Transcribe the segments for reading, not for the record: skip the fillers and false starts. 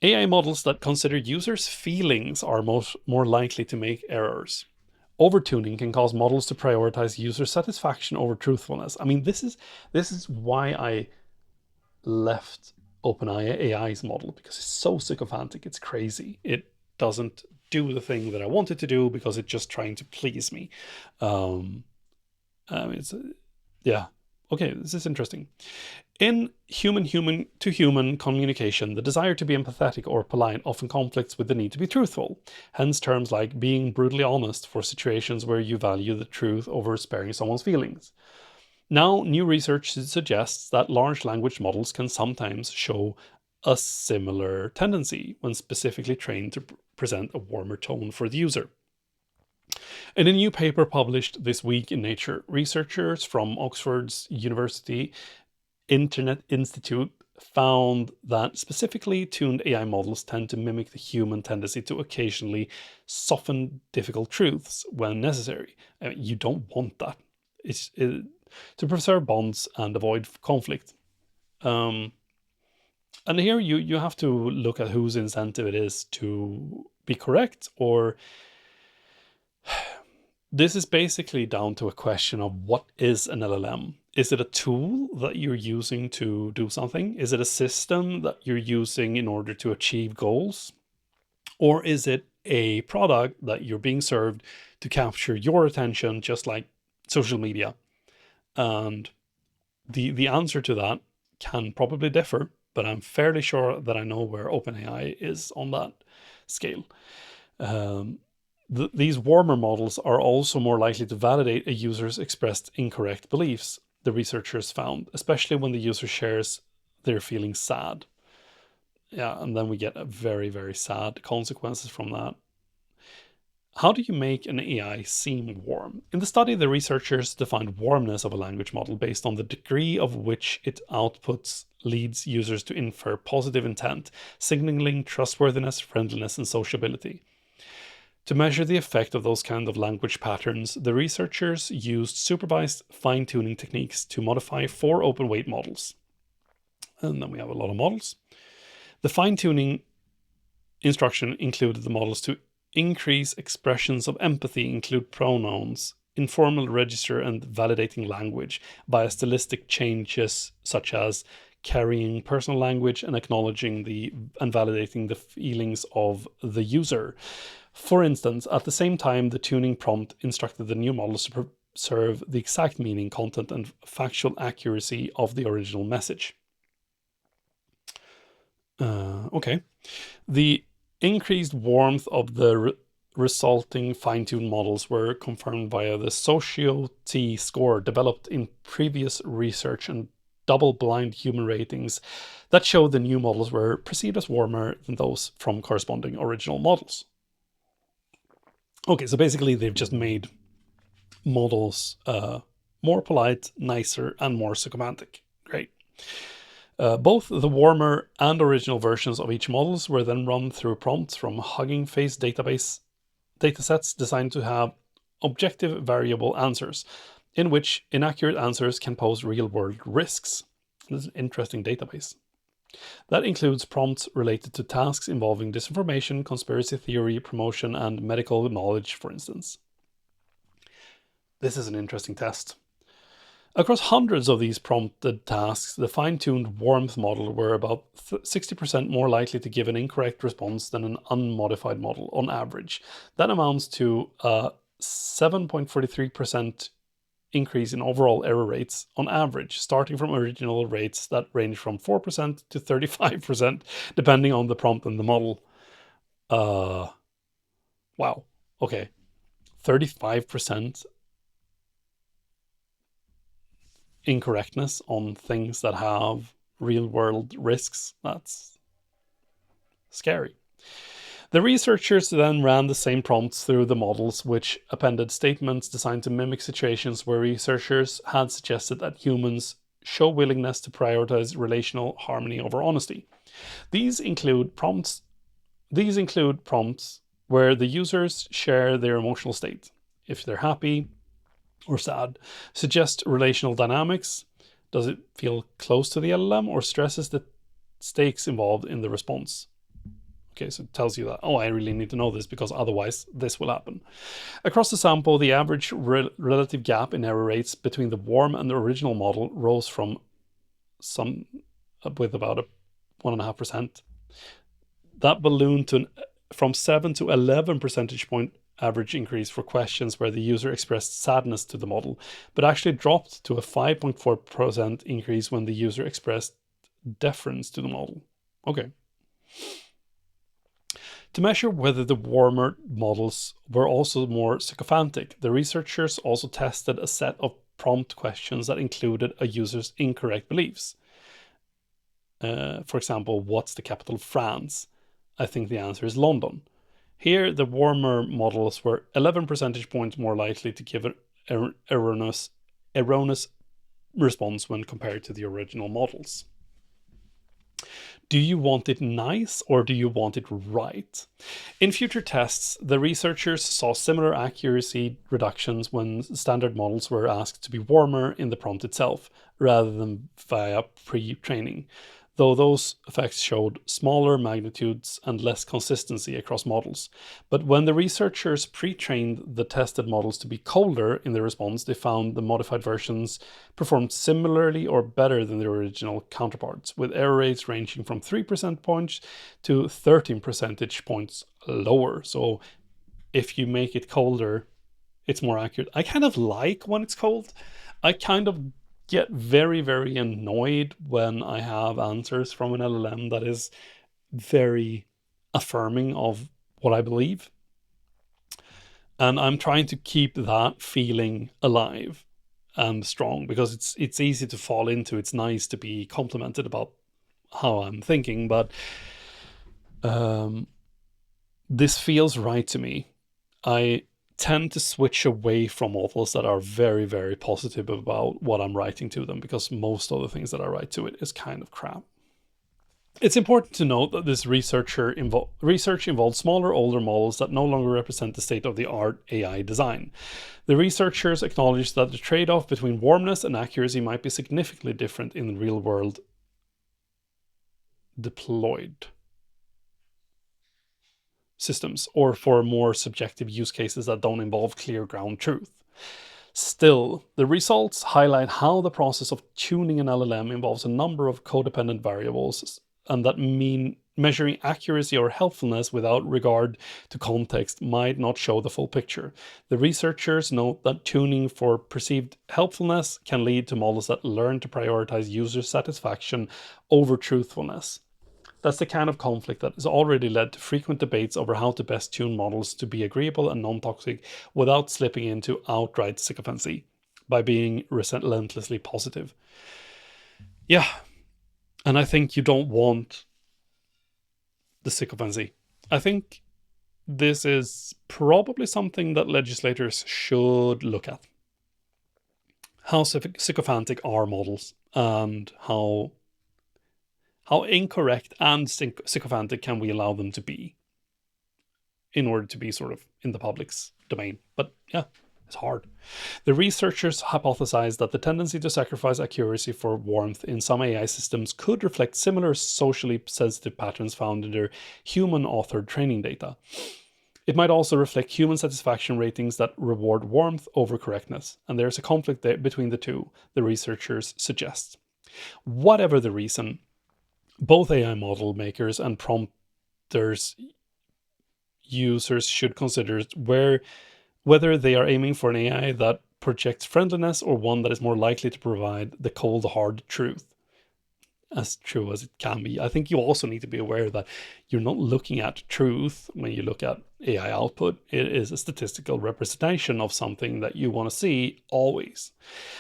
AI models that consider users' feelings are more likely to make errors. Overtuning can cause models to prioritize user satisfaction over truthfulness. I mean, this is why I left OpenAI's model, because it's so sycophantic. It's crazy. It doesn't do the thing that I want it to do because it's just trying to please me. Yeah. Okay, this is interesting. In human to human communication, the desire to be empathetic or polite often conflicts with the need to be truthful. Hence terms like being brutally honest for situations where you value the truth over sparing someone's feelings. Now, new research suggests that large language models can sometimes show a similar tendency when specifically trained to present a warmer tone for the user. In a new paper published this week in Nature, researchers from Oxford's University Internet Institute found that specifically tuned AI models tend to mimic the human tendency to occasionally soften difficult truths when necessary. I mean, you don't want that. It's to preserve bonds and avoid conflict. And here you have to look at whose incentive it is to be correct, or this is basically down to a question of what is an LLM? Is it a tool that you're using to do something? Is it a system that you're using in order to achieve goals? Or is it a product that you're being served to capture your attention, just like social media? And the answer to that can probably differ, but I'm fairly sure that I know where OpenAI is on that scale. These warmer models are also more likely to validate a user's expressed incorrect beliefs, the researchers found, especially when the user shares they're feeling sad. Yeah, and then we get a very, very sad consequences from that. How do you make an AI seem warm? In the study, the researchers defined warmness of a language model based on the degree of which its outputs leads users to infer positive intent, signaling trustworthiness, friendliness, and sociability. To measure the effect of those kind of language patterns, the researchers used supervised fine-tuning techniques to modify 4 open weight models. And then we have a lot of models. The fine-tuning instruction included the models to increase expressions of empathy, include pronouns, informal register, and validating language via stylistic changes such as carrying personal language and acknowledging and validating the feelings of the user. For instance, at the same time, the tuning prompt instructed the new models to preserve the exact meaning, content, and factual accuracy of the original message. Okay. The increased warmth of the resulting fine-tuned models were confirmed via the Socio-T score developed in previous research and double-blind human ratings that showed the new models were perceived as warmer than those from corresponding original models. Okay, so basically they've just made models more polite, nicer, and more sycophantic. Great. Both the warmer and original versions of each models were then run through prompts from Hugging Face datasets designed to have objective variable answers, in which inaccurate answers can pose real-world risks. This is an interesting database. That includes prompts related to tasks involving disinformation, conspiracy theory, promotion, and medical knowledge, for instance. This is an interesting test. Across hundreds of these prompted tasks, the fine-tuned warmth model were about 60% more likely to give an incorrect response than an unmodified model on average. That amounts to a 7.43% increase in overall error rates on average, starting from original rates that range from 4% to 35%, depending on the prompt and the model. Wow. Okay. 35% incorrectness on things that have real world risks. That's scary. The researchers then ran the same prompts through the models, which appended statements designed to mimic situations where researchers had suggested that humans show willingness to prioritize relational harmony over honesty. These include prompts where the users share their emotional state, if they're happy or sad, suggest relational dynamics. Does it feel close to the LLM, or stresses the stakes involved in the response? Okay, so it tells you that, oh, I really need to know this because otherwise this will happen. Across the sample, the average relative gap in error rates between the warm and the original model rose from with about a 1.5%. That ballooned from 7 to 11 percentage point average increase for questions where the user expressed sadness to the model, but actually dropped to a 5.4% increase when the user expressed deference to the model. Okay. To measure whether the warmer models were also more sycophantic, the researchers also tested a set of prompt questions that included a user's incorrect beliefs. For example, what's the capital of France? I think the answer is London. Here, the warmer models were 11 percentage points more likely to give an erroneous response when compared to the original models. Do you want it nice or do you want it right? In future tests, the researchers saw similar accuracy reductions when standard models were asked to be warmer in the prompt itself, rather than via pre-training, though those effects showed smaller magnitudes and less consistency across models. But when the researchers pre-trained the tested models to be colder in their response, they found the modified versions performed similarly or better than their original counterparts, with error rates ranging from 3 percentage points to 13 percentage points lower. So if you make it colder, it's more accurate. I kind of like when it's cold. I kind of get very, very annoyed when I have answers from an LLM that is very affirming of what I believe. And I'm trying to keep that feeling alive and strong, because it's easy to fall into. It's nice to be complimented about how I'm thinking, but this feels right to me. I tend to switch away from models that are very, very positive about what I'm writing to them, because most of the things that I write to it is kind of crap. It's important to note that this research involved smaller, older models that no longer represent the state-of-the-art AI design. The researchers acknowledged that the trade-off between warmness and accuracy might be significantly different in the real-world deployed systems, or for more subjective use cases that don't involve clear ground truth. Still, the results highlight how the process of tuning an LLM involves a number of codependent variables, and that mean measuring accuracy or helpfulness without regard to context might not show the full picture. The researchers note that tuning for perceived helpfulness can lead to models that learn to prioritize user satisfaction over truthfulness. That's the kind of conflict that has already led to frequent debates over how to best tune models to be agreeable and non-toxic without slipping into outright sycophancy by being relentlessly positive. Yeah, and I think you don't want the sycophancy. I think this is probably something that legislators should look at. How sycophantic are models, and how incorrect and sycophantic can we allow them to be in order to be sort of in the public's domain. But yeah, it's hard. The researchers hypothesized that the tendency to sacrifice accuracy for warmth in some AI systems could reflect similar socially sensitive patterns found in their human-authored training data. It might also reflect human satisfaction ratings that reward warmth over correctness, and there's a conflict there between the two, the researchers suggest. Whatever the reason, both AI model makers and prompters users should consider whether they are aiming for an AI that projects friendliness or one that is more likely to provide the cold, hard truth. As true as it can be. I think you also need to be aware that you're not looking at truth when you look at AI output. It is a statistical representation of something that you want to see always.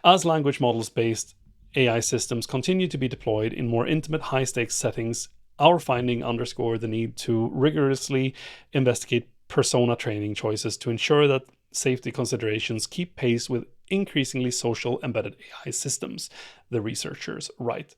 As language models based AI systems continue to be deployed in more intimate, high-stakes settings, our finding underscore the need to rigorously investigate persona training choices to ensure that safety considerations keep pace with increasingly social embedded AI systems, the researchers write.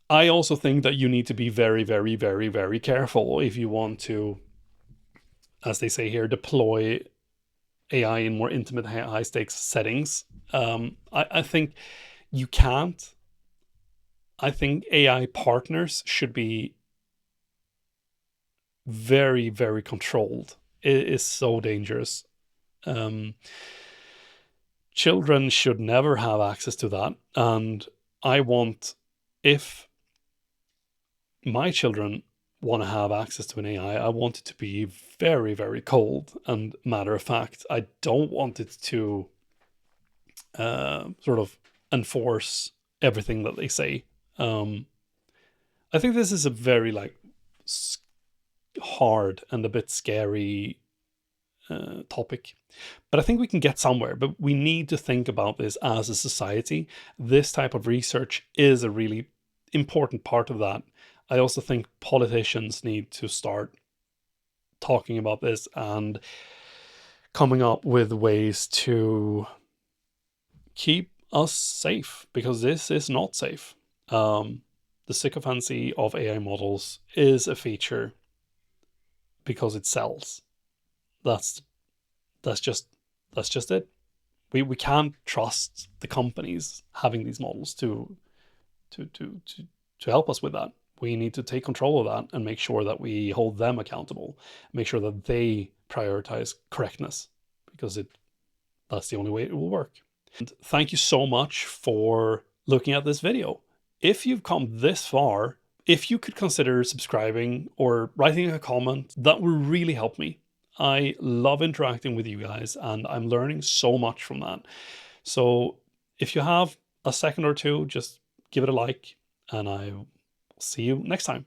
I also think that you need to be very, very, very, very careful if you want to, as they say here, deploy AI in more intimate, high-stakes settings. I think you can't. I think AI partners should be very, very controlled, it is so dangerous. Children should never have access to that. And I want, if my children want to have access to an AI, I want it to be very, very cold and matter of fact. I don't want it to sort of enforce everything that they say. I think this is a very like hard and a bit scary topic, but I think we can get somewhere. But we need to think about this as a society. This type of research is a really important part of that. I also think politicians need to start talking about this and coming up with ways to keep us safe, because this is not safe. The sycophancy of AI models is a feature because it sells. That's just it. We can't trust the companies having these models to help us with that. We need to take control of that and make sure that we hold them accountable, make sure that they prioritize correctness, because that's the only way it will work. And thank you so much for looking at this video. If you've come this far, if you could consider subscribing or writing a comment, that would really help me. I love interacting with you guys and I'm learning so much from that. So if you have a second or two, just give it a like and I will see you next time.